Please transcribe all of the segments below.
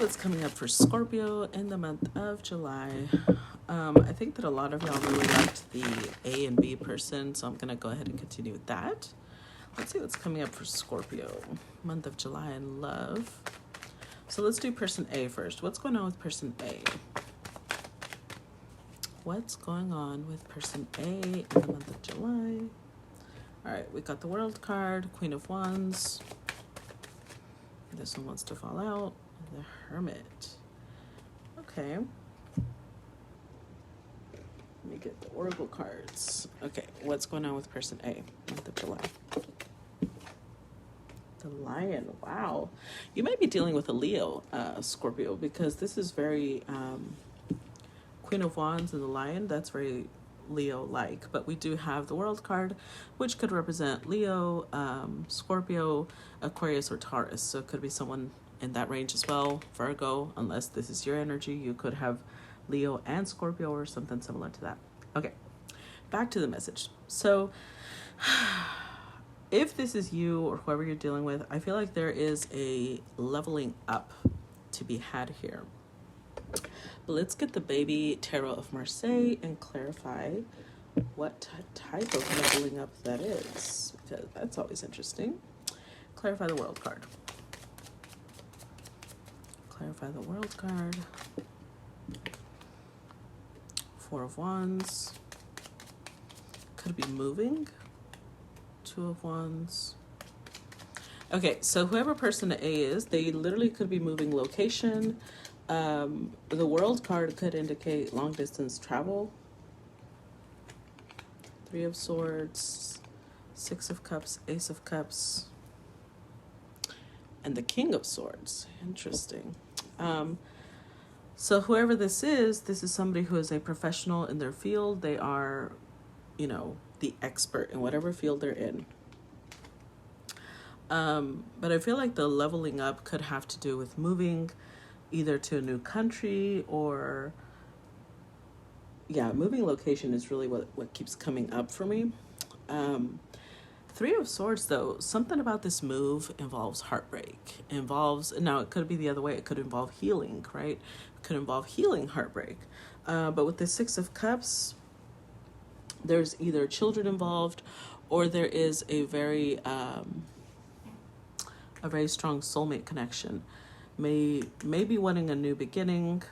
what's coming up for Scorpio in the month of July. I think that a lot of y'all really liked the A and B person, so I'm going to go ahead and continue with that. Let's see what's coming up for Scorpio, month of July in love. So let's do person A first. What's going on with person A? What's going on with person A in the month of July? All right, we got the World card, Queen of Wands. This one wants to fall out. The Hermit. Okay. Let me get the Oracle cards. Okay, what's going on with person A, month of July? The Lion. Wow. You might be dealing with a Leo, Scorpio, because this is very Queen of Wands and the Lion. That's very Leo-like. But we do have the World card, which could represent Leo, Scorpio, Aquarius, or Taurus. So it could be someone in that range as well. Virgo, unless this is your energy, you could have Leo and Scorpio or something similar to that. Okay, back to the message. So if this is you or whoever you're dealing with, I feel like there is a leveling up to be had here. But let's get the baby tarot of Marseille and clarify what type of leveling up that is, because that's always interesting. Clarify the World card. Clarify the World card. Four of Wands. Could be moving. Two of Wands. Okay, so whoever person A is, they literally could be moving location. The World card could indicate long distance travel. Three of Swords, Six of Cups, Ace of Cups, and the King of Swords. Interesting. So whoever this is somebody who is a professional in their field. They are, the expert in whatever field they're in. But I feel like the leveling up could have to do with moving either to a new country or, moving location is really what keeps coming up for me. Three of Swords, though, something about this move involves heartbreak. Now it could be the other way. It could involve healing, right? It could involve healing heartbreak. But with the Six of Cups, there's either children involved or there is a very strong soulmate connection. Maybe wanting a new beginning.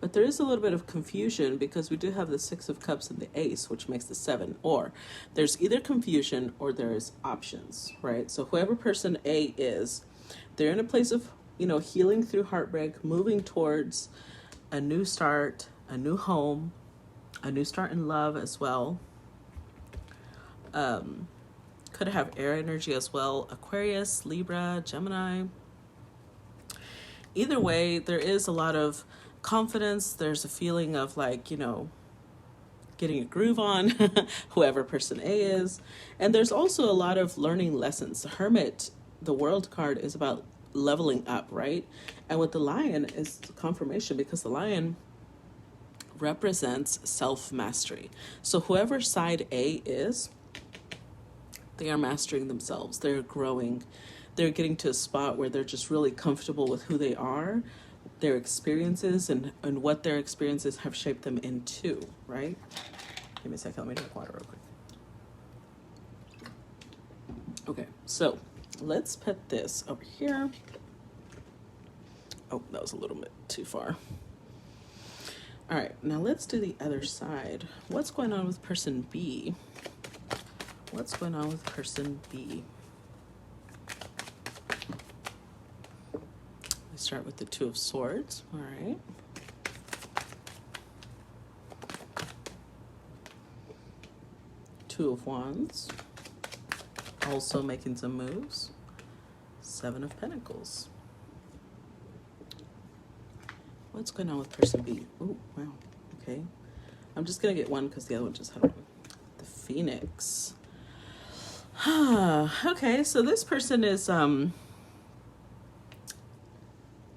But there is a little bit of confusion because we do have the Six of Cups and the Ace, which makes the 7. Or there's either confusion or there is options, right? So whoever person A is, they're in a place of, healing through heartbreak, moving towards a new start, a new home, a new start in love as well. Could have air energy as well. Aquarius, Libra, Gemini. Either way, there is a lot of confidence. There's a feeling of getting a groove on, whoever person A is. And there's also a lot of learning lessons. The Hermit, the World card, is about leveling up, right? And with the Lion is confirmation, because the Lion represents self-mastery. So whoever side A is, they are mastering themselves. They're growing. They're getting to a spot where they're just really comfortable with who they are, their experiences, and what their experiences have shaped them into, right? Give me a second. Let me drink water real quick. Okay, so let's put this over here. Oh, that was a little bit too far. All right, now let's do the other side. What's going on with person B? What's going on with person B? We start with the Two of Swords. All right. Two of Wands. Also making some moves. Seven of Pentacles. What's going on with person B? Oh, wow. Okay. I'm just going to get one because the other one just had one. The Phoenix. Okay, so this person is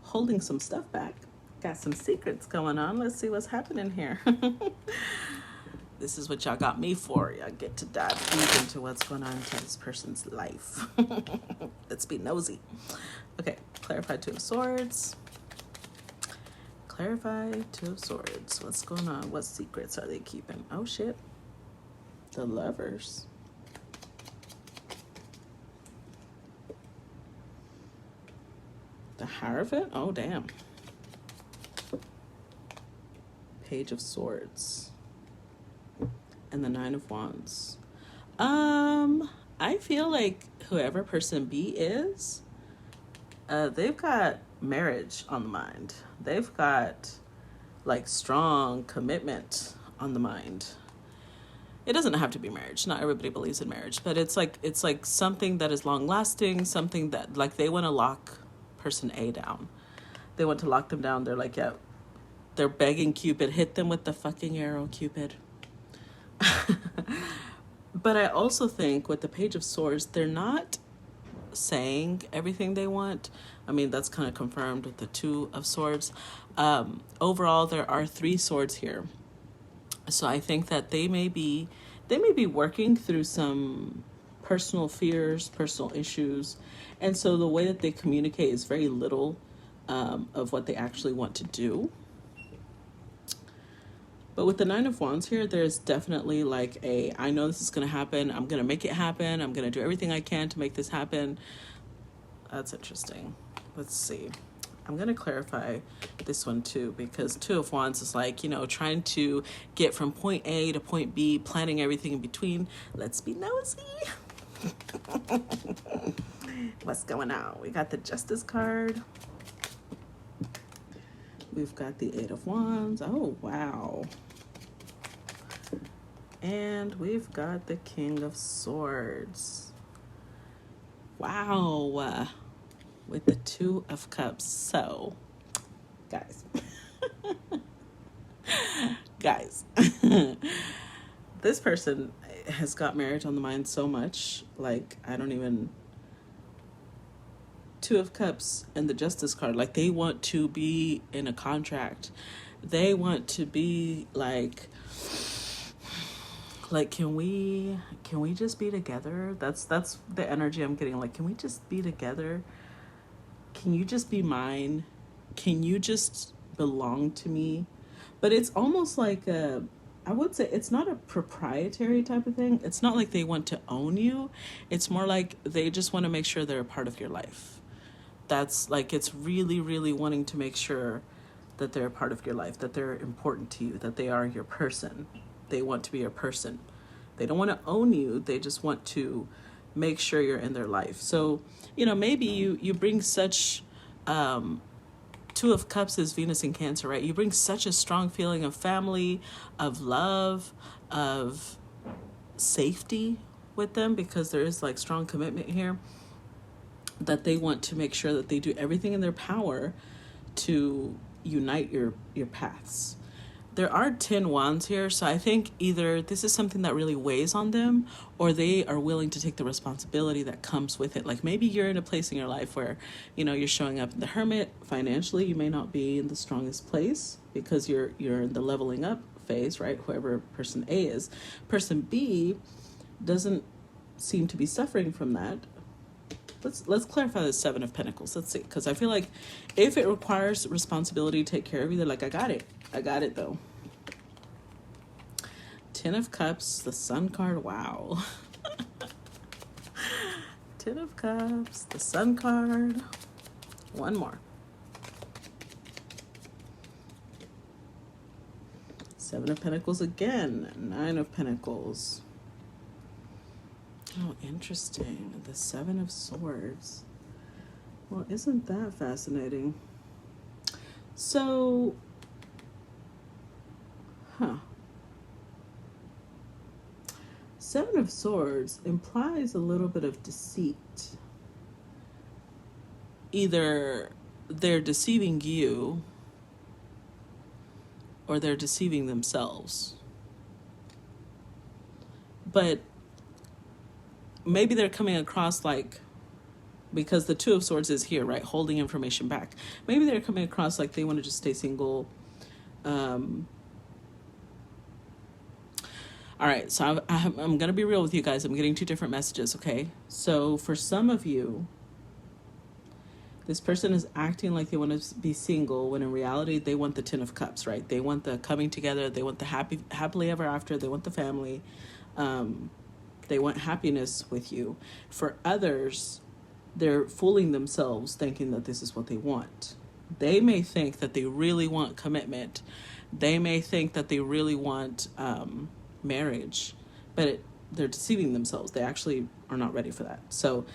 holding some stuff back. Got some secrets going on. Let's see what's happening here. This is what y'all got me for. Y'all get to dive deep into what's going on in this person's life. Let's be nosy. Okay, Clarify Two of Swords. Clarify Two of Swords. What's going on? What secrets are they keeping? Oh, shit. The Lovers. The Hierophant? Oh, damn. Page of Swords. And the Nine of Wands. I feel like whoever person B is, they've got marriage on the mind. They've got like strong commitment on the mind. It doesn't have to be marriage. Not everybody believes in marriage, but it's like something that is long lasting, something that like they want to lock person A down. They want to lock them down. They're like, yeah, they're begging Cupid, hit them with the fucking arrow, Cupid. But I also think with the Page of Swords, they're not saying everything they want. I mean, that's kind of confirmed with the Two of Swords. Overall, there are 3 swords here. So I think that they may be working through some personal fears, personal issues. And so the way that they communicate is very little of what they actually want to do. But with the Nine of Wands here, there's definitely like I know this is going to happen. I'm going to make it happen. I'm going to do everything I can to make this happen. That's interesting. Let's see. I'm going to clarify this one too, because Two of Wands is like, you know, trying to get from point A to point B, planning everything in between. Let's be nosy. What's going on? We got the Justice card. We've got the Eight of Wands. Oh, wow. And we've got the King of Swords. Wow. With the Two of Cups. So, guys. Guys. This person has got marriage on the mind so much. Like, I don't even... Two of Cups and the Justice card. Like, they want to be in a contract. They want to be like, can we just be together? That's the energy I'm getting. Like, can we just be together? Can you just be mine? Can you just belong to me? But it's almost like I would say it's not a proprietary type of thing. It's not like they want to own you. It's more like they just want to make sure they're a part of your life. That's like, it's really, really wanting to make sure that they're a part of your life, that they're important to you, that they are your person. They want to be your person. They don't want to own you. They just want to make sure you're in their life. So, you know, maybe you bring such, Two of Cups is Venus in Cancer, right? You bring such a strong feeling of family, of love, of safety with them, because there is like strong commitment here, that they want to make sure that they do everything in their power to unite your paths. There are 10 wands here, so I think either this is something that really weighs on them, or they are willing to take the responsibility that comes with it. Like, maybe you're in a place in your life where, you know, you're showing up in the Hermit. Financially, you may not be in the strongest place because you're in the leveling up phase, right? Whoever person A is. Person B doesn't seem to be suffering from that. Let's clarify the Seven of Pentacles. Let's see, because I feel like if it requires responsibility to take care of you, they're like, I got it though. 10 of Cups, the Sun card. Wow. 10 of Cups, the Sun card. One more. 7 of Pentacles again. 9 of Pentacles. Oh, interesting. The 7 of Swords. Well, isn't that fascinating? So, Seven of Swords implies a little bit of deceit. Either they're deceiving you or they're deceiving themselves. But maybe they're coming across like, because the Two of Swords is here, right? Holding information back. Maybe they're coming across like they want to just stay single. All right, so I'm going to be real with you guys. I'm getting 2 different messages, okay? So for some of you, This person is acting like they want to be single when in reality they want the 10 of cups, right? They want the coming together. They want the happily ever after. They want the family. They want happiness with you. For others, they're fooling themselves thinking that this is what they want. They may think that they really want commitment. They may think that they really want marriage, but they're deceiving themselves. They actually are not ready for that. So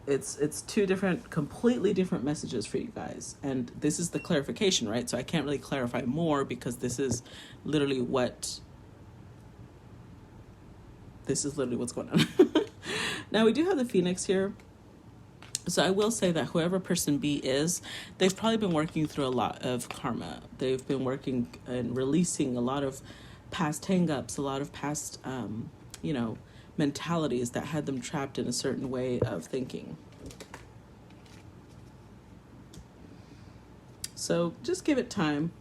it's two completely different messages for you guys. And this is the clarification, right? So I can't really clarify more because this is literally what's going on. Now we do have the Phoenix here. So I will say that whoever person B is, they've probably been working through a lot of karma. They've been working and releasing a lot of past hang-ups, a lot of past, mentalities that had them trapped in a certain way of thinking. So just give it time.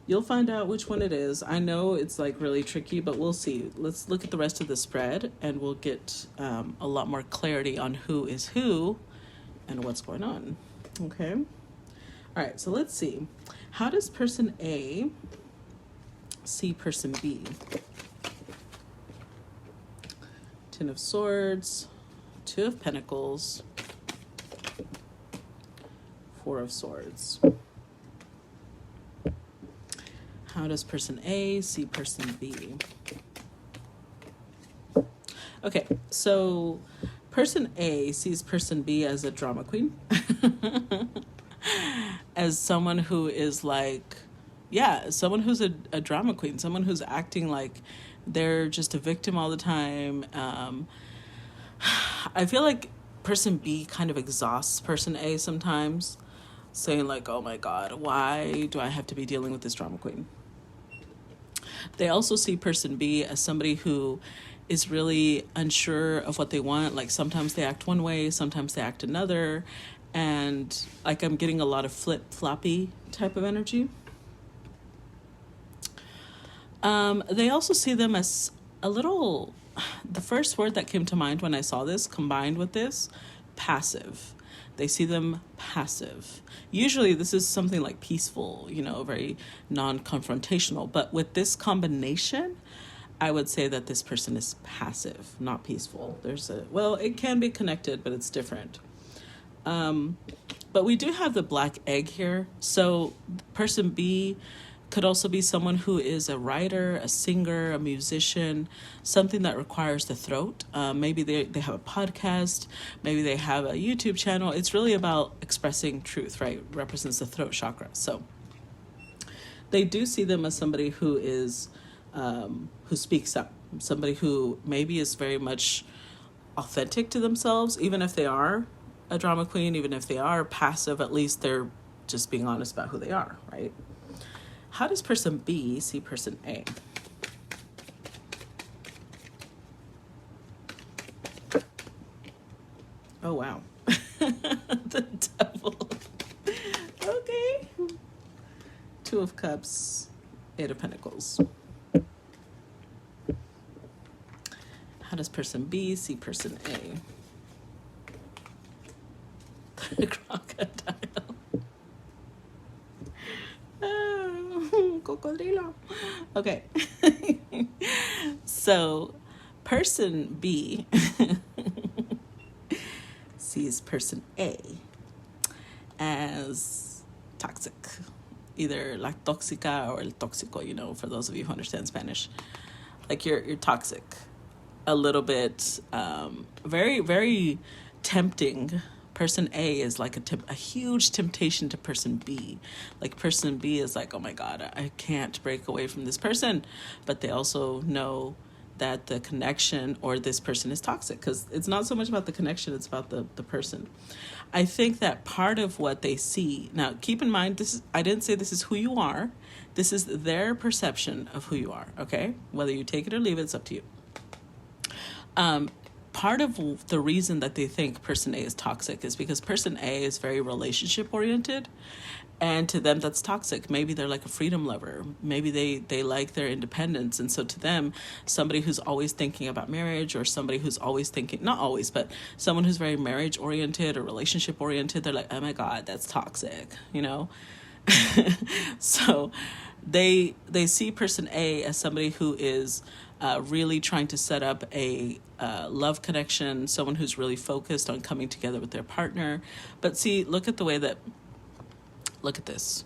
You'll find out which one it is. I know it's like really tricky, but we'll see. Let's look at the rest of the spread and we'll get a lot more clarity on who is who and what's going on. Okay. All right. So let's see. How does person A see person B? 10 of Swords, 2 of Pentacles, 4 of Swords. How does person A see person B? Okay, so person A sees person B as a drama queen. As someone who is like, someone who's a drama queen, someone who's acting like they're just a victim all the time. I feel like person B kind of exhausts person A sometimes, saying like, oh my God, why do I have to be dealing with this drama queen? They also see person B as somebody who is really unsure of what they want. Like sometimes they act one way, sometimes they act another. And like I'm getting a lot of flip-floppy type of energy. They also see them as a little, the first word that came to mind when I saw this combined with this, passive. They see them passive. Usually this is something like peaceful, very non-confrontational. But with this combination, I would say that this person is passive, not peaceful. It can be connected, but it's different. But we do have the black egg here. So person B could also be someone who is a writer, a singer, a musician, something that requires the throat. Maybe they have a podcast, maybe they have a YouTube channel. It's really about expressing truth, right? Represents the throat chakra. So they do see them as somebody who is, who speaks up, somebody who maybe is very much authentic to themselves, even if they are a drama queen, even if they are passive, at least they're just being honest about who they are, right? How does person B see person A? Oh, wow. The devil. Okay. 2 of Cups, 8 of Pentacles. How does person B see person A? The crocodile. Cocodrilo. Okay. So person B sees person A as toxic, either la tóxica or el tóxico, for those of you who understand Spanish. Like you're toxic, a little bit, very, very tempting. Person A is like a huge temptation to person B. Like person B is like, oh my God, I can't break away from this person. But they also know that the connection or this person is toxic, because it's not so much about the connection, it's about the person. I think that part of what they see, now keep in mind, I didn't say this is who you are. This is their perception of who you are, okay? Whether you take it or leave it, it's up to you. part of the reason that they think person A is toxic is because person A is very relationship oriented, and to them that's toxic. Maybe they're like a freedom lover, maybe they like their independence, and so to them, somebody who's always thinking about marriage, or somebody who's always thinking, not always, but someone who's very marriage oriented or relationship oriented, they're like, oh my god, that's toxic, you know. So they see person A as somebody who is really trying to set up a love connection, someone who's really focused on coming together with their partner. But see, look at this.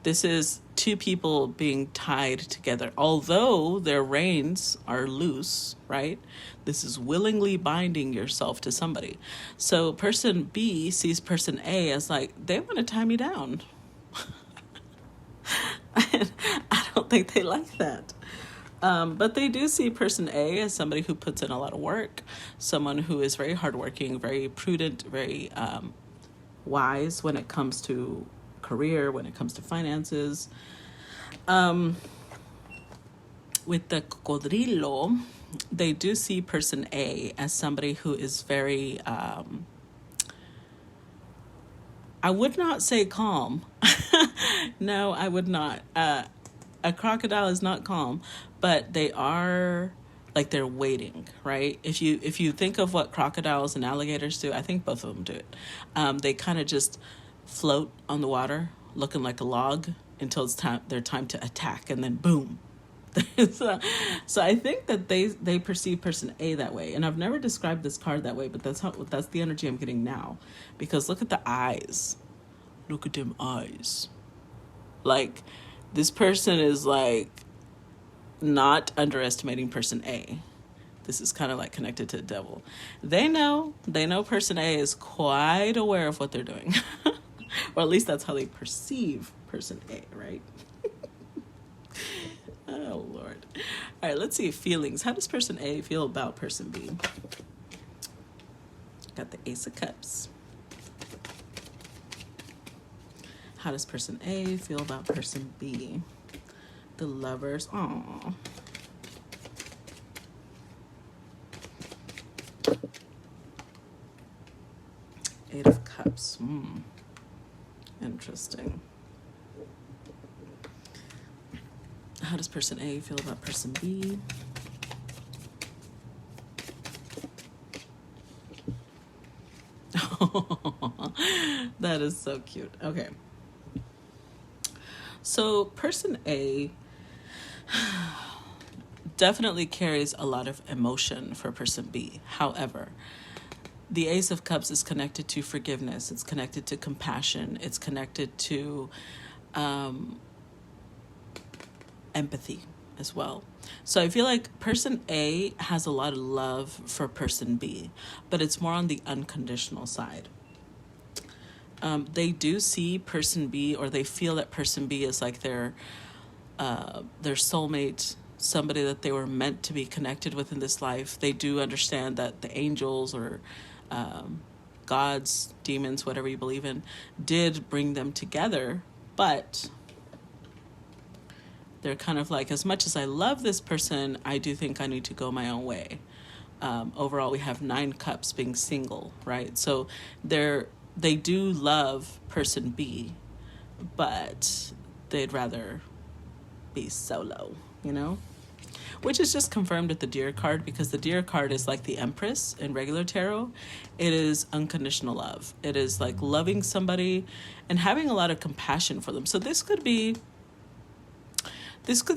This is two people being tied together. Although their reins are loose, right? This is willingly binding yourself to somebody. So person B sees person A as like, they want to tie me down. I don't think they like that. But they do see person A as somebody who puts in a lot of work, someone who is very hardworking, very prudent, very wise when it comes to career, when it comes to finances. With the cocodrilo, they do see person A as somebody who is very, I would not say calm. No, I would not. A crocodile is not calm, but they are like, they're waiting, right? If you think of what crocodiles and alligators do, I think both of them do it. They kind of just float on the water, looking like a log, until it's their time to attack, and then boom. So I think that they perceive person A that way, and I've never described this card that way, but that's the energy I'm getting now, because look at the eyes. Look at them eyes. Like, this person is like not underestimating person A. This is kind of like connected to the devil. They know person A is quite aware of what they're doing. Or at least that's how they perceive person A, right? Oh, Lord. All right, let's see feelings. How does person A feel about person B? Got the Ace of Cups. How does person A feel about person B? The Lovers. Aww. Eight of Cups. Interesting. How does person A feel about person B? That is so cute. Okay. So person A definitely carries a lot of emotion for person B. However, the Ace of Cups is connected to forgiveness. It's connected to compassion. It's connected to empathy as well. So I feel like person A has a lot of love for person B, but it's more on the unconditional side. They do see person B, or they feel that person B is like their soulmate, somebody that they were meant to be connected with in this life. They do understand that the angels or gods, demons, whatever you believe in, did bring them together, but they're kind of like, as much as I love this person, I do think I need to go my own way. Overall, we have 9 cups being single, right? So they do love person B, but they'd rather be solo, you know? Which is just confirmed with the Deer card, because the Deer card is like the Empress in regular tarot. It is unconditional love. It is like loving somebody and having a lot of compassion for them. So this could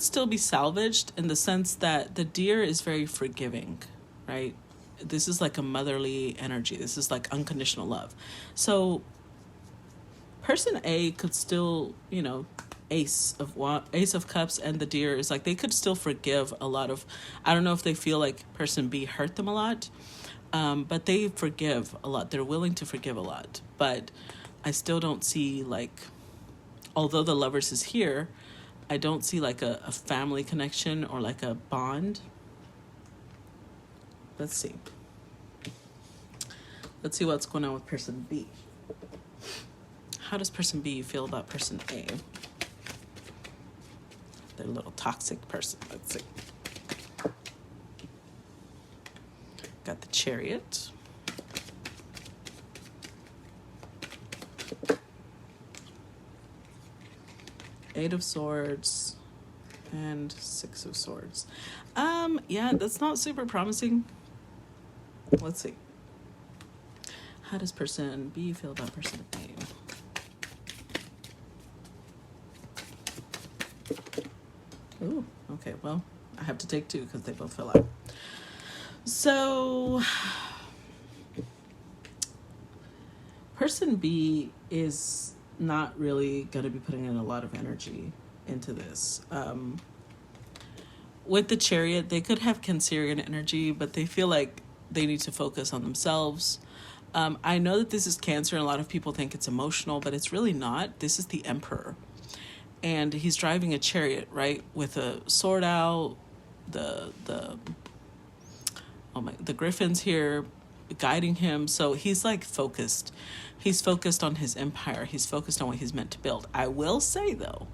still be salvaged in the sense that the Deer is very forgiving, right? This is like a motherly energy. This is like unconditional love. So person A could still, Ace of Cups and the Deer is like, they could still forgive a lot of, I don't know if they feel like person B hurt them a lot, but they forgive a lot. They're willing to forgive a lot. But I still don't see, like, although the Lovers is here, I don't see like a family connection or like a bond. Let's see. Let's see what's going on with person B. How does person B feel about person A? They're a little toxic person. Let's see. got the Chariot. Eight of Swords and Six of Swords. Yeah, that's not super promising. Let's see. How does person B feel about person A? Ooh, okay, well, I have to take two because they both fell out. So, person B is not really going to be putting in a lot of energy into this. With the Chariot, they could have Cancerian energy, but they feel like they need to focus on themselves. I know that this is Cancer, and a lot of people think it's emotional, but it's really not. This is the Emperor. And he's driving a chariot, right, with a sword out, the griffins here guiding him. So he's like focused. He's focused on his empire. He's focused on what he's meant to build. I will say, though,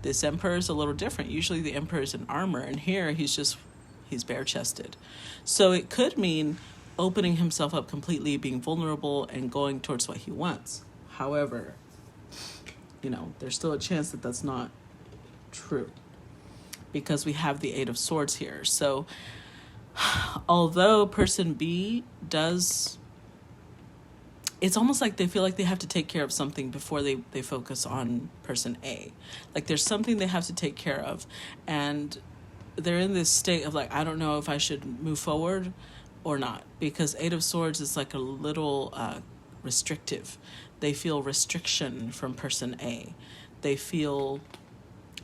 this Emperor is a little different. Usually the Emperor is in armor, and here he's bare-chested. So it could mean opening himself up completely, being vulnerable, and going towards what he wants. However, there's still a chance that that's not true because we have the Eight of Swords here. So although person B does, it's almost like they feel like they have to take care of something before they focus on person A. Like there's something they have to take care of, and they're in this state of like, I don't know if I should move forward or not, because Eight of Swords is like a little restrictive. They feel restriction from person A. They feel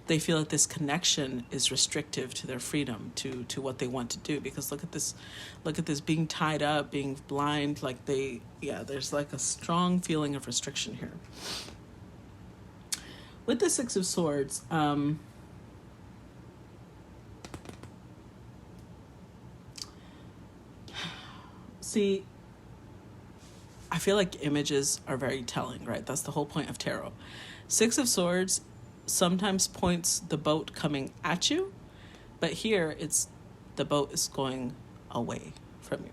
that this connection is restrictive to their freedom, to what they want to do. Because look at this being tied up, being blind, like there's like a strong feeling of restriction here. With the Six of Swords, see, I feel like images are very telling, right? That's the whole point of tarot. Six of Swords sometimes points the boat coming at you, but here it's the boat is going away from you.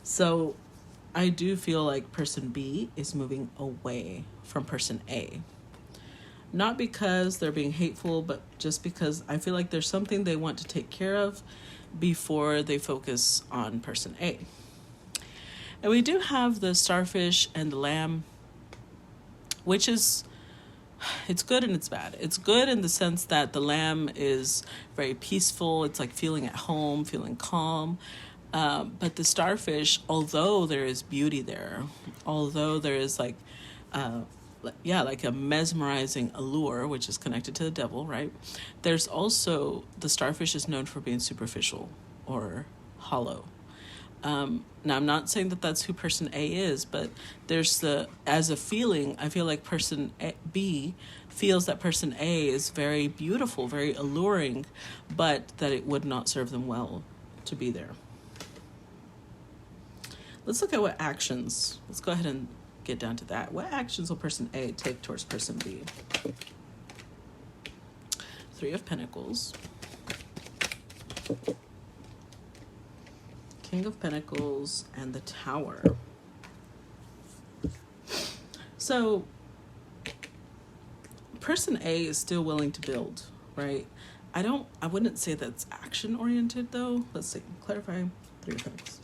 So I do feel like person B is moving away from person A. Not because they're being hateful, but just because I feel like there's something they want to take care of before they focus on person A. And we do have the Starfish and the Lamb, which is, it's good and it's bad. It's good in the sense that the Lamb is very peaceful. It's like feeling at home, feeling calm. But the Starfish, although there is beauty there, although there is like a mesmerizing allure, which is connected to the devil, right? There's also, the Starfish is known for being superficial or hollow. Now, I'm not saying that that's who person A is, but as a feeling, I feel like person B feels that person A is very beautiful, very alluring, but that it would not serve them well to be there. Let's look at what actions, let's go ahead and get down to that. What actions will person A take towards person B? Three of Pentacles. King of Pentacles and the Tower. So person A is still willing to build, right? I wouldn't say that's action oriented though. Let's see, clarify. Three of Pentacles.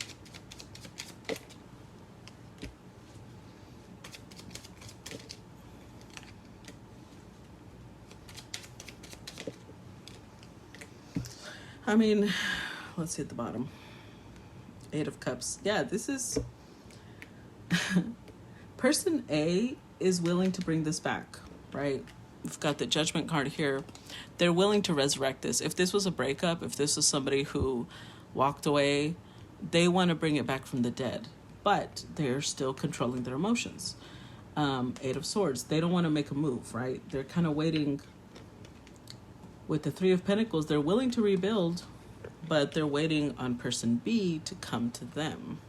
I mean, let's see at the bottom. Eight of Cups. Yeah, this is person A is willing to bring this back, right? We've got the Judgment card here. They're willing to resurrect this. If this was a breakup, if this was somebody who walked away, they want to bring it back from the dead, but they're still controlling their emotions. Eight of Swords. They don't want to make a move, right? They're kind of waiting. With the Three of Pentacles, they're willing to rebuild, but they're waiting on person B to come to them.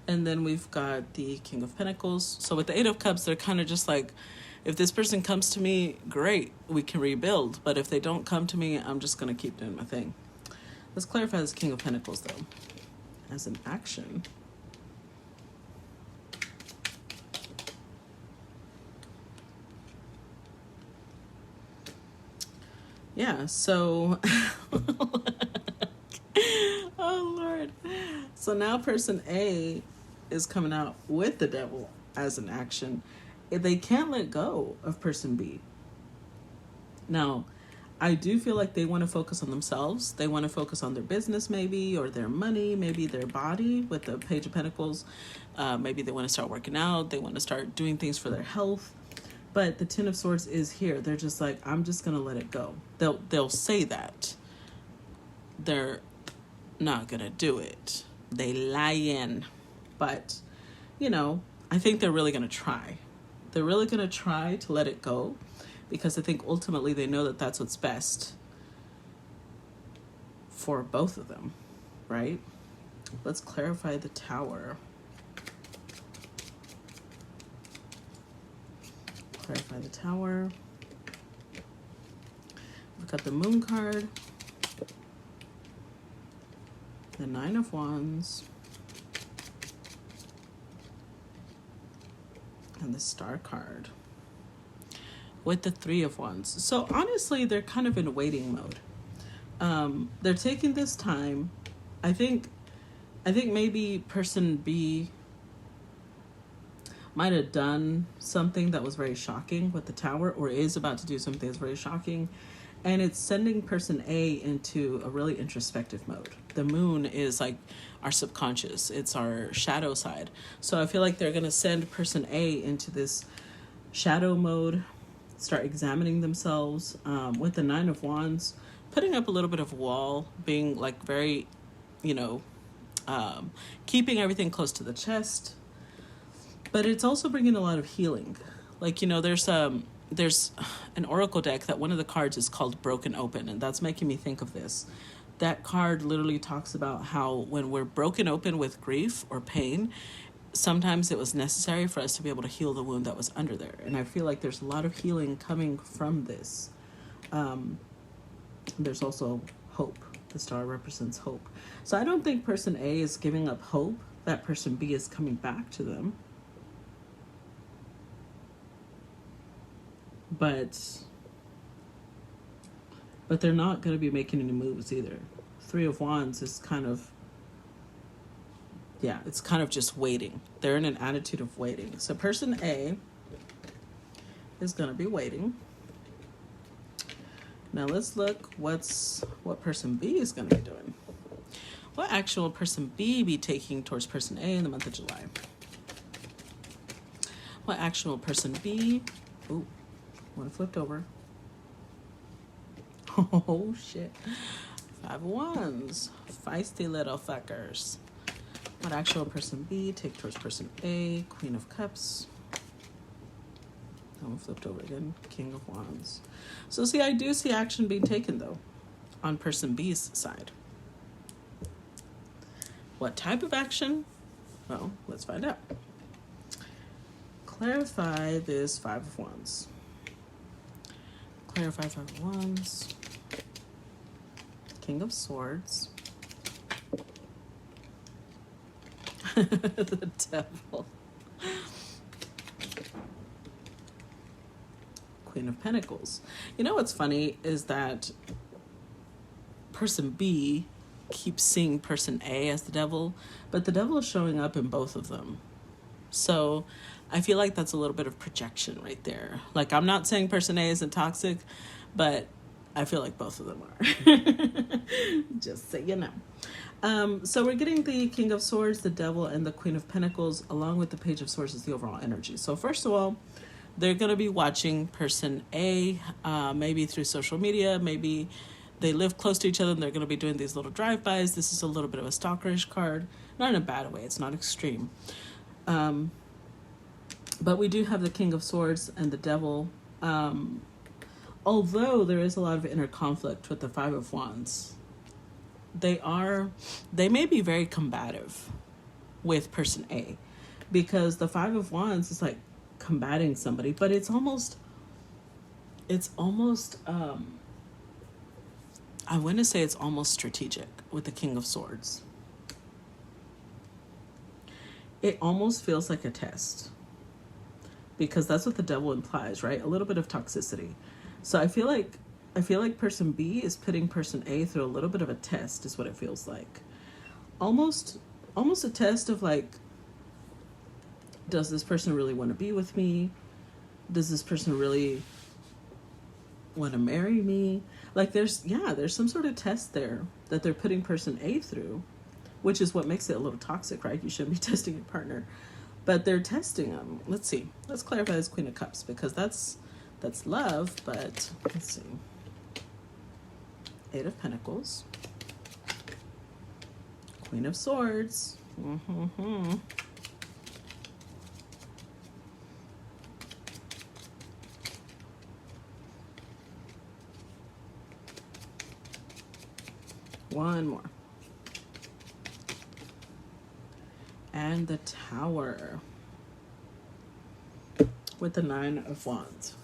And then we've got the King of Pentacles. So with the Eight of Cups, they're kind of just like, if this person comes to me, great, we can rebuild. But if they don't come to me, I'm just going to keep doing my thing. Let's clarify this King of Pentacles, though, as an action. Yeah, so... oh, Lord. So now person A is coming out with the Devil as an action. They can't let go of person B. Now, I do feel like they want to focus on themselves. They want to focus on their business, maybe, or their money, maybe their body with the Page of Pentacles. Maybe they want to start working out. They want to start doing things for their health. But the Ten of Swords is here. They're just like, I'm just going to let it go. They'll say that. They're not going to do it. They lying. But, you know, I think they're really going to try. They're really going to try to let it go, because I think ultimately they know that that's what's best for both of them, right? Let's clarify the Tower. Clarify the Tower. We've got the Moon card, the Nine of Wands, and the Star card with the Three of Wands. So honestly, they're kind of in waiting mode. They're taking this time. I think maybe person B might have done something that was very shocking with the Tower, or is about to do something that's very shocking, and it's sending person A into a really introspective mode. The Moon is like our subconscious. It's our shadow side. So I feel like they're going to send person A into this shadow mode, start examining themselves, with the Nine of Wands, putting up a little bit of wall, being like very, you know, keeping everything close to the chest. But it's also bringing a lot of healing. Like, you know, there's an oracle deck that one of the cards is called Broken Open, and that's making me think of this. That card literally talks about how when we're broken open with grief or pain, sometimes it was necessary for us to be able to heal the wound that was under there. And I feel like there's a lot of healing coming from this. There's also hope. The star represents hope. So I don't think person A is giving up hope that person B is coming back to them. But they're not going to be making any moves either. Three of Wands is kind of, yeah, it's kind of just waiting. They're in an attitude of waiting. So person A is going to be waiting. Now let's look what person B is going to be doing. What action will person B be taking towards person A in the month of July? What action will person B... Ooh, one flipped over. Oh, shit. Five of Wands. Feisty little fuckers. What action will person B take towards person A? Queen of Cups. That one flipped over again. King of Wands. So see, I do see action being taken, though, on person B's side. What type of action? Well, let's find out. Clarify this Five of Wands. Clarify Five of Wands. King of Swords. The Devil. Queen of Pentacles. You know what's funny is that person B keeps seeing person A as the Devil, but the Devil is showing up in both of them. So I feel like that's a little bit of projection right there. Like, I'm not saying person A isn't toxic, but I feel like both of them are. Just so you know. So we're getting the King of Swords, the Devil, and the Queen of Pentacles, along with the Page of Swords, is the overall energy. So first of all, they're going to be watching person A, maybe through social media, maybe they live close to each other and they're going to be doing these little drive-bys. This is a little bit of a stalkerish card. Not in a bad way. It's not extreme. But we do have the King of Swords and the Devil. Although there is a lot of inner conflict with the Five of Wands, they may be very combative with person A, because the Five of Wands is like combating somebody, but it's almost I want to say it's almost strategic with the King of Swords. It almost feels like a test, because that's what the devil implies, right? A little bit of toxicity. So I feel like person B is putting person A through a little bit of a test, is what it feels like. Almost a test of like, does this person really want to be with me? Does this person really want to marry me? Like there's some sort of test there that they're putting person A through, which is what makes it a little toxic, right? You shouldn't be testing your partner, but they're testing them. Let's see. Let's clarify this Queen of Cups, because that's love, but let's see. Eight of Pentacles. Queen of Swords. One more. And the Tower with the Nine of Wands.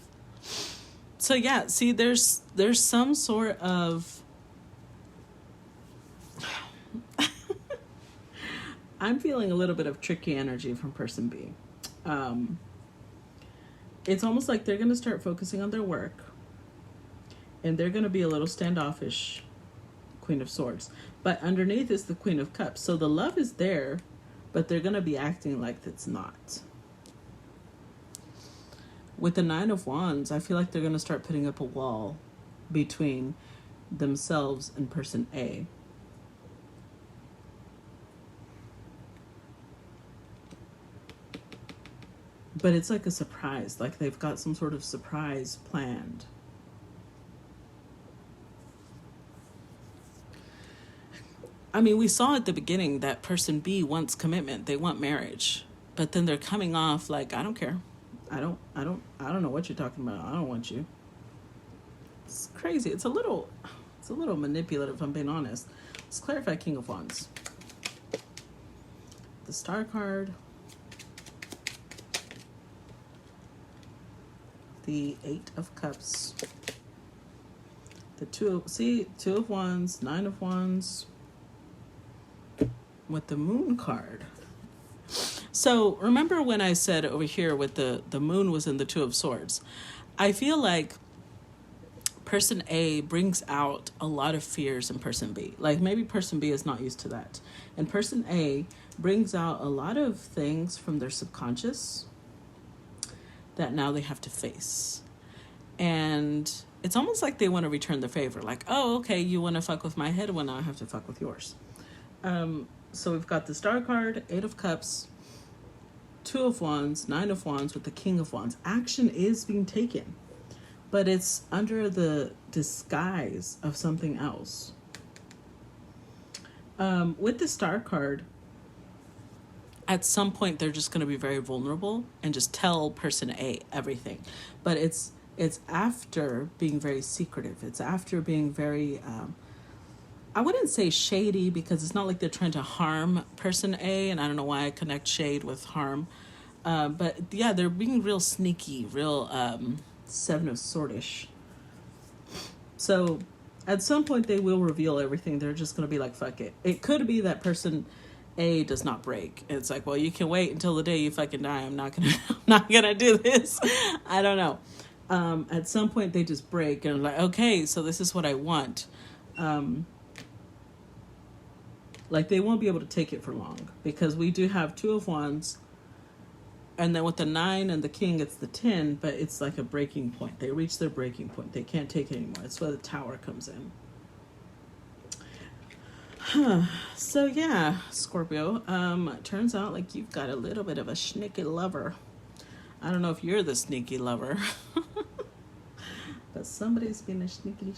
So yeah, see, there's some sort of I'm feeling a little bit of tricky energy from person B. It's almost like they're going to start focusing on their work, and they're going to be a little standoffish, Queen of Swords. But underneath is the Queen of Cups. So the love is there, but they're going to be acting like it's not. With the Nine of Wands, I feel like they're going to start putting up a wall between themselves and person A. But it's like a surprise, like they've got some sort of surprise planned. I mean, we saw at the beginning that person B wants commitment. They want marriage. But then they're coming off like, I don't care. I don't know what you're talking about. I don't want you. It's crazy. It's a little manipulative, if I'm being honest. Let's clarify King of Wands. The Star card. The Eight of Cups. The Two of Wands, Nine of Wands. With the Moon card. So remember when I said over here with the Moon was in the Two of Swords? I feel like person A brings out a lot of fears in person B. Like maybe person B is not used to that. And person A brings out a lot of things from their subconscious that now they have to face. And it's almost like they want to return the favor. Like, oh, okay, you want to fuck with my head, well, now I have to fuck with yours. So we've got the Star card, Eight of Cups, Two of Wands, Nine of Wands with the King of Wands. Action is being taken, but it's under the disguise of something else. With the Star card, at some point they're just going to be very vulnerable and just tell person A everything. But it's after being very secretive. It's after being very, I wouldn't say shady, because it's not like they're trying to harm person A, and I don't know why I connect shade with harm. But yeah, they're being real sneaky, real Seven of Swordish. So at some point they will reveal everything. They're just going to be like, fuck it. It could be that person A does not break. It's like, well, you can wait until the day you fucking die. I'm not gonna do this. I don't know. At some point they just break and are like, okay, so this is what I want. Like they won't be able to take it for long, because we do have Two of Wands, and then with the 9 and the King, it's the 10, but it's like a breaking point. They reach their breaking point. They can't take it anymore. That's where the Tower comes in. So yeah, Scorpio, turns out like you've got a little bit of a sneaky lover. I don't know if you're the sneaky lover, but somebody's been a sneaky.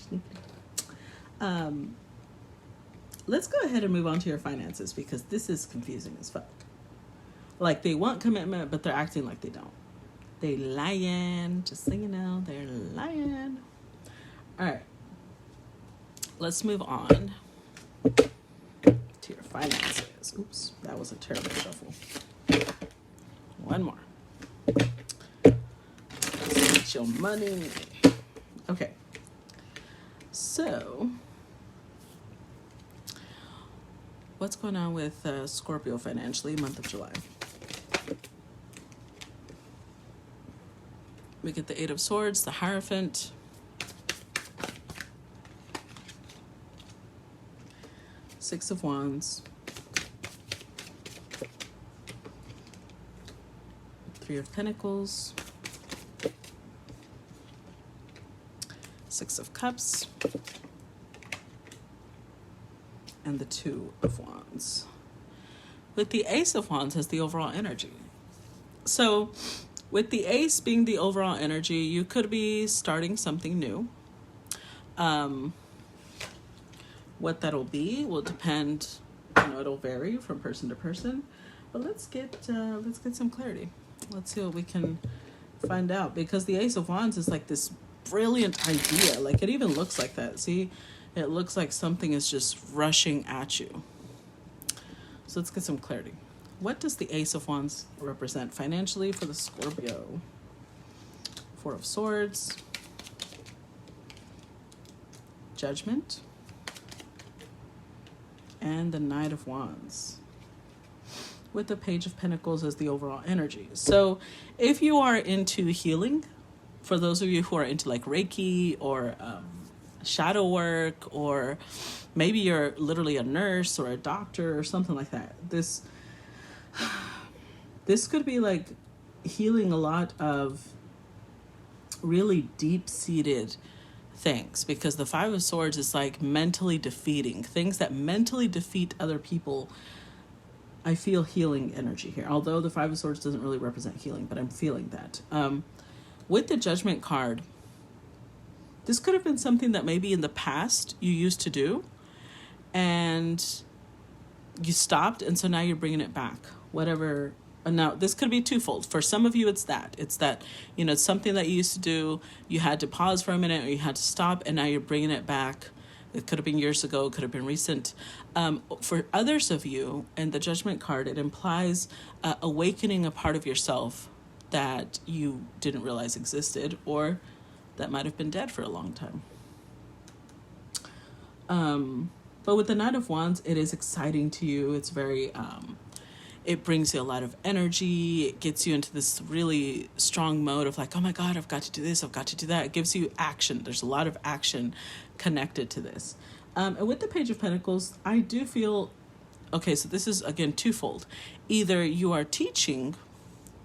Let's go ahead and move on to your finances, because this is confusing as fuck. Like they want commitment, but they're acting like they don't. They lying, just so you know, they're lying. All right, let's move on to your finances. Oops, that was a terrible shuffle. One more. Let's get your money. Okay. So what's going on with Scorpio financially, month of July? We get the Eight of Swords, the Hierophant, Six of Wands, Three of Pentacles, Six of Cups, and the Two of Wands, with the Ace of Wands as the overall energy. So with the Ace being the overall energy, you could be starting something new. What that'll be will depend, it'll vary from person to person, but let's get some clarity. Let's see what we can find out, because the Ace of Wands is like this brilliant idea. Like, it even looks like that. See, it looks like something is just rushing at you. So let's get some clarity. What does the Ace of Wands represent financially for the Scorpio? Four of Swords, Judgment, and the Knight of Wands, with the Page of Pentacles as the overall energy. So if you are into healing, for those of you who are into like Reiki or shadow work, or maybe you're literally a nurse or a doctor or something like that, this could be like healing a lot of really deep-seated things, because the Five of Swords is like mentally defeating things that mentally defeat other people. I feel healing energy here, although the Five of Swords doesn't really represent healing, but I'm feeling that. With the Judgment card, this could have been something that maybe in the past you used to do and you stopped, and so now you're bringing it back. Whatever. Now, this could be twofold. For some of you, it's that. It's something that you used to do, you had to pause for a minute, or you had to stop, and now you're bringing it back. It could have been years ago, it could have been recent. For others of you, and the Judgment card, it implies awakening a part of yourself that you didn't realize existed, or that might have been dead for a long time. But with the Knight of Wands, it is exciting to you. It's very, it brings you a lot of energy. It gets you into this really strong mode of like, oh my God, I've got to do this, I've got to do that. It gives you action. There's a lot of action connected to this. And with the Page of Pentacles, I do feel, okay, so this is, again, twofold. Either you are teaching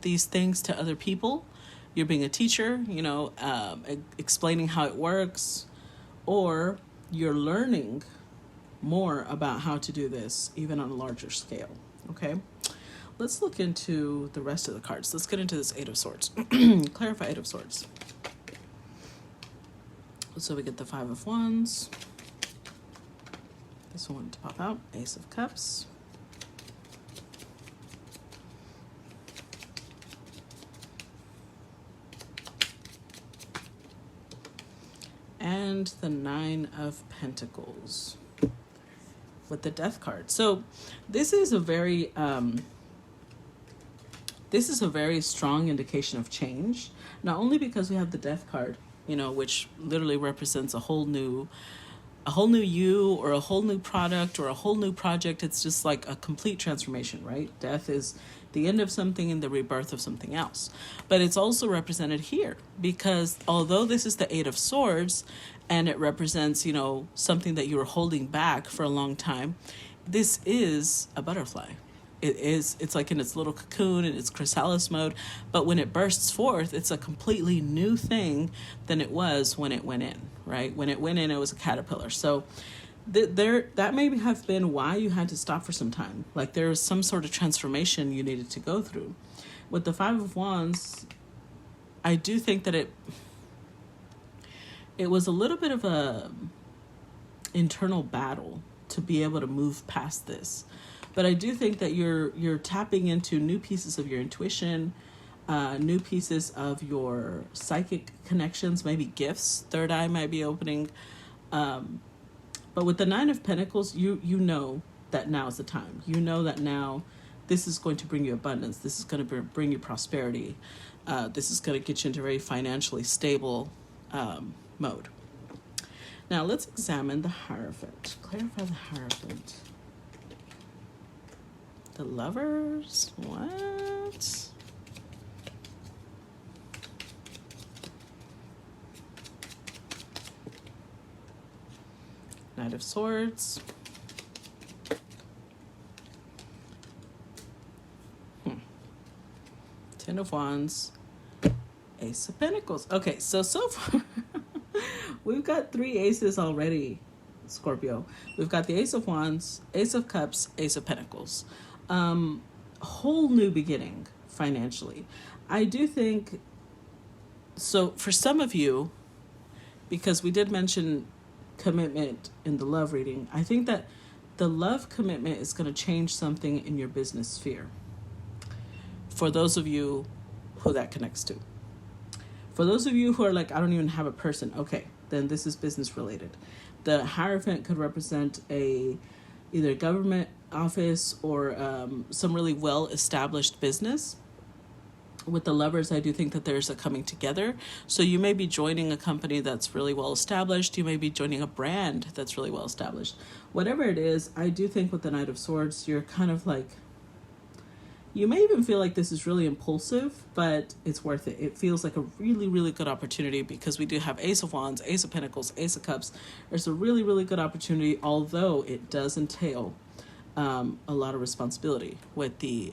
these things to other people, you're being a teacher, explaining how it works, or you're learning more about how to do this, even on a larger scale, okay? Let's look into the rest of the cards. Let's get into this Eight of Swords. Clarify Eight of Swords. So we get the Five of Wands. This one to pop out. Ace of Cups. And the Nine of Pentacles with the Death card. So this is a very strong indication of change, not only because we have the Death card, which literally represents a whole new you, or a whole new product, or a whole new project. It's just like a complete transformation, right? Death is the end of something and the rebirth of something else. But it's also represented here, because although this is the Eight of Swords and it represents, something that you were holding back for a long time, this is a butterfly. It's like in its little cocoon, in its chrysalis mode, but when it bursts forth, it's a completely new thing than it was when it went in, right? When it went in, it was a caterpillar. So that may have been why you had to stop for some time. Like there was some sort of transformation you needed to go through. With the Five of Wands, I do think that it was a little bit of a internal battle to be able to move past this. But I do think that you're tapping into new pieces of your intuition, new pieces of your psychic connections, maybe gifts. Third eye might be opening. But with the Nine of Pentacles, you know that now's the time. You know that now this is going to bring you abundance. This is going to bring you prosperity. This is going to get you into a very financially stable mode. Now let's examine the Hierophant. Clarify the Hierophant. The Lovers. What? Knight of Swords. Ten of Wands. Ace of Pentacles. Okay, so far we've got 3 aces already, Scorpio. We've got the Ace of Wands, Ace of Cups, Ace of Pentacles. Whole new beginning financially. I do think, so for some of you, because we did mention commitment in the love reading, I think that the love commitment is going to change something in your business sphere. For those of you who that connects to. For those of you who are like, I don't even have a person, okay, then this is business related. The Hierophant could represent either government office or some really well-established business. With the Lovers, I do think that there's a coming together. So you may be joining a company that's really well-established. You may be joining a brand that's really well-established. Whatever it is, I do think with the Knight of Swords, you're kind of like, you may even feel like this is really impulsive, but it's worth it. It feels like a really, really good opportunity because we do have Ace of Wands, Ace of Pentacles, Ace of Cups. There's a really, really good opportunity, although it does entail a lot of responsibility with the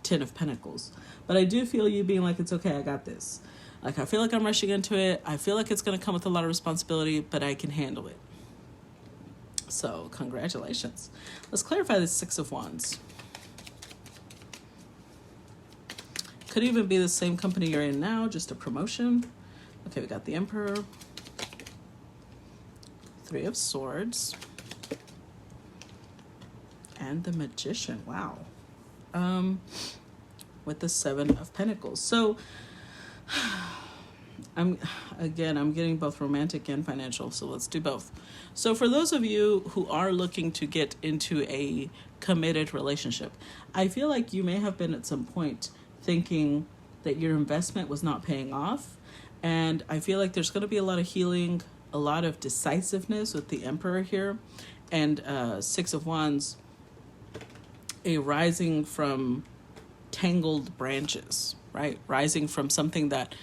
Ten of Pentacles. But I do feel you being like, it's okay, I got this. Like, I feel like I'm rushing into it. I feel like it's going to come with a lot of responsibility, but I can handle it. So, congratulations. Let's clarify the Six of Wands. Could even be the same company you're in now, just a promotion. Okay, we got the Emperor. Three of Swords. And the Magician, wow. With the Seven of Pentacles. So, I'm getting both romantic and financial, so let's do both. So for those of you who are looking to get into a committed relationship, I feel like you may have been at some point thinking that your investment was not paying off. And I feel like there's going to be a lot of healing, a lot of decisiveness with the Emperor here. And Six of Wands, a rising from tangled branches, right? Rising from something that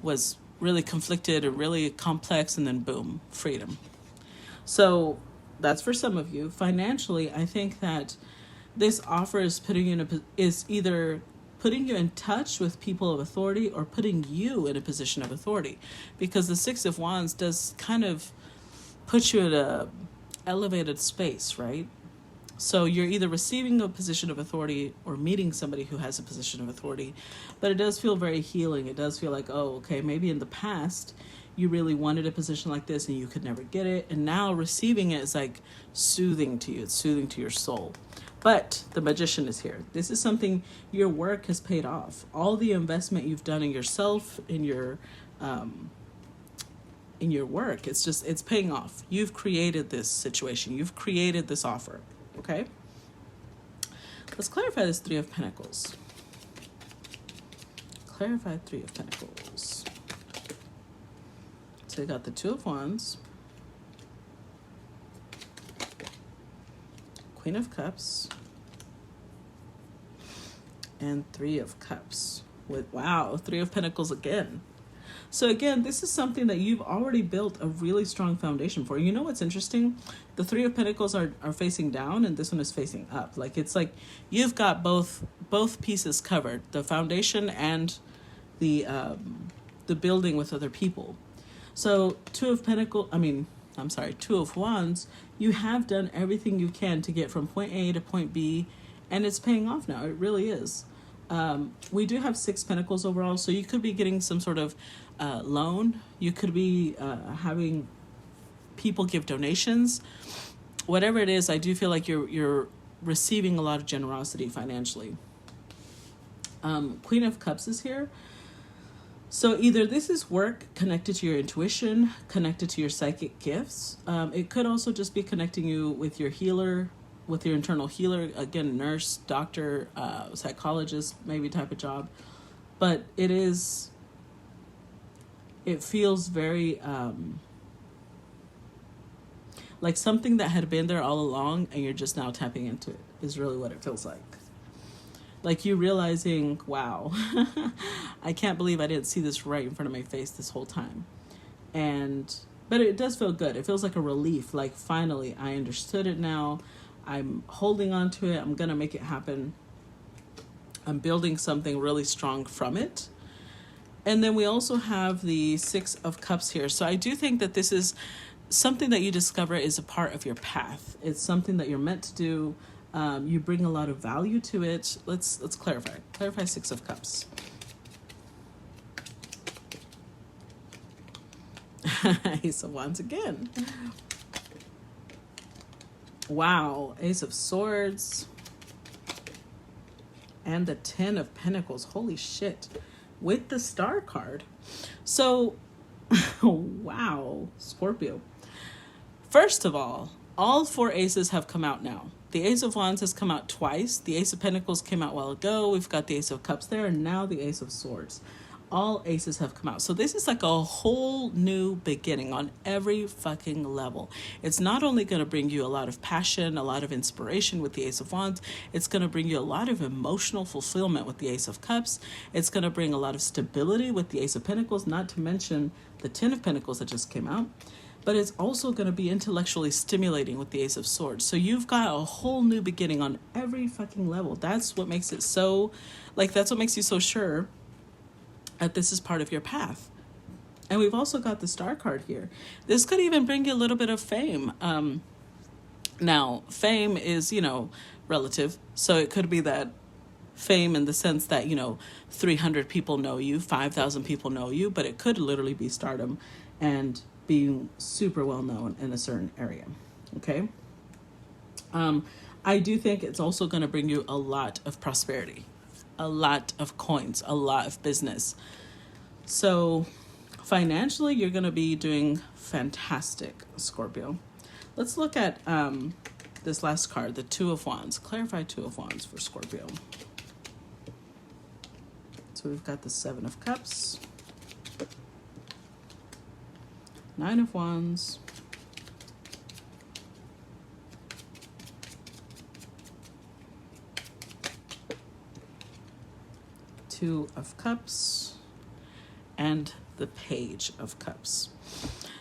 was really conflicted and really complex, and then boom, freedom. So that's for some of you. Financially, I think that this offer is either putting you in touch with people of authority or putting you in a position of authority, because the Six of Wands does kind of put you in a elevated space, right? So you're either receiving a position of authority or meeting somebody who has a position of authority, but it does feel very healing. It does feel like, oh, okay, maybe in the past you really wanted a position like this and you could never get it, and now receiving it is like soothing to you. It's soothing to your soul. But the Magician is here. This is something, your work has paid off. All the investment you've done in yourself, in your work, it's paying off. You've created this situation. You've created this offer. Okay? Let's clarify this Three of Pentacles. Clarify Three of Pentacles. So you got the Two of Wands, Queen of Cups, and Three of Cups. Wow, Three of Pentacles again. So again, this is something that you've already built a really strong foundation for. You know what's interesting? The Three of Pentacles are facing down, and this one is facing up. Like, it's like you've got both pieces covered, the foundation and the building with other people. So Two of Wands, you have done everything you can to get from point A to point B, and it's paying off now. It really is. We do have Six Pentacles overall, so you could be getting some sort of loan. You could be having people give donations. Whatever it is, I do feel like you're receiving a lot of generosity financially. Queen of Cups is here. So either this is work connected to your intuition, connected to your psychic gifts. It could also just be connecting you with your healer, with your internal healer, again, nurse, doctor, psychologist, maybe type of job. But it feels very, Like something that had been there all along and you're just now tapping into it is really what it feels like. Like you realizing, wow, I can't believe I didn't see this right in front of my face this whole time. But it does feel good. It feels like a relief. Like finally, I understood it now. I'm holding on to it. I'm going to make it happen. I'm building something really strong from it. And then we also have the Six of Cups here. So I do think that this is something that you discover is a part of your path. It's something that you're meant to do. You bring a lot of value to it. Let's clarify. Clarify Six of Cups. Ace of Wands again. Wow. Ace of Swords. And the Ten of Pentacles. Holy shit. With the Star card. So, wow, Scorpio. First of all four aces have come out now. The Ace of Wands has come out twice. The Ace of Pentacles came out a while ago. We've got the Ace of Cups there, and now the Ace of Swords. All aces have come out. So this is like a whole new beginning on every fucking level. It's not only going to bring you a lot of passion, a lot of inspiration with the Ace of Wands. It's going to bring you a lot of emotional fulfillment with the Ace of Cups. It's going to bring a lot of stability with the Ace of Pentacles, not to mention the Ten of Pentacles that just came out. But it's also going to be intellectually stimulating with the Ace of Swords. So you've got a whole new beginning on every fucking level. That's what makes it so, that's what makes you so sure that this is part of your path. And we've also got the Star card here. This could even bring you a little bit of fame. Now, fame is, relative. So it could be that fame in the sense that, 300 people know you, 5,000 people know you, but it could literally be stardom and being super well known in a certain area. Okay. I do think it's also going to bring you a lot of prosperity, a lot of coins, a lot of business. So financially, you're going to be doing fantastic, Scorpio. Let's look at this last card, the Two of Wands. Clarify Two of Wands for Scorpio. So we've got the Seven of Cups, Nine of Wands, Two of Cups, and the Page of Cups.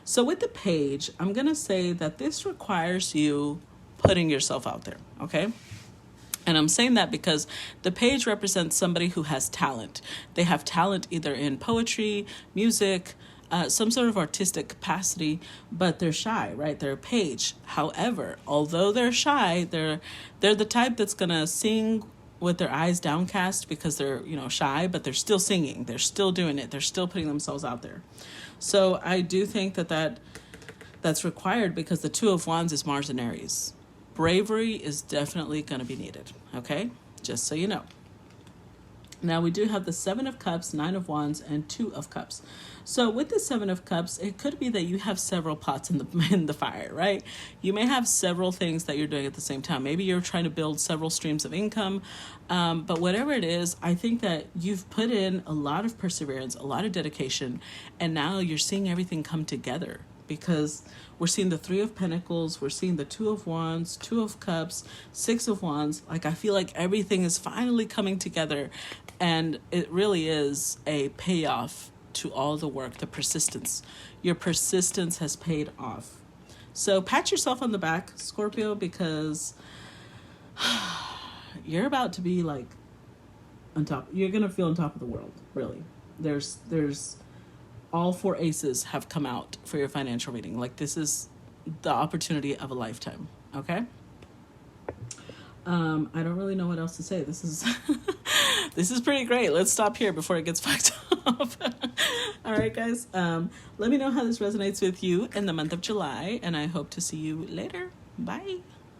So with the Page, I'm going to say that this requires you putting yourself out there, okay? And I'm saying that because the Page represents somebody who has talent. They have talent either in poetry, music, some sort of artistic capacity, but they're shy, right? They're a page. However, although they're shy, they're the type that's going to sing with their eyes downcast because they're, shy, but they're still singing. They're still doing it. They're still putting themselves out there. So I do think that's required because the Two of Wands is Mars and Aries. Bravery is definitely going to be needed. Okay. Just so you know. Now we do have the Seven of Cups, Nine of Wands, and Two of Cups. So with the Seven of Cups, it could be that you have several pots in the fire, right? You may have several things that you're doing at the same time. Maybe you're trying to build several streams of income. But whatever it is, I think that you've put in a lot of perseverance, a lot of dedication, and now you're seeing everything come together because we're seeing the Three of Pentacles, we're seeing the Two of Wands, Two of Cups, Six of Wands. I feel like everything is finally coming together, and it really is a payoff to all the work, the persistence. Your persistence has paid off. So pat yourself on the back, Scorpio, because you're about to be on top. You're going to feel on top of the world, really. There's all four aces have come out for your financial reading. This is the opportunity of a lifetime. Okay. I don't really know what else to say. This is this is pretty great. Let's stop here before it gets fucked up. All right, guys. Let me know how this resonates with you in the month of July, and I hope to see you later. Bye.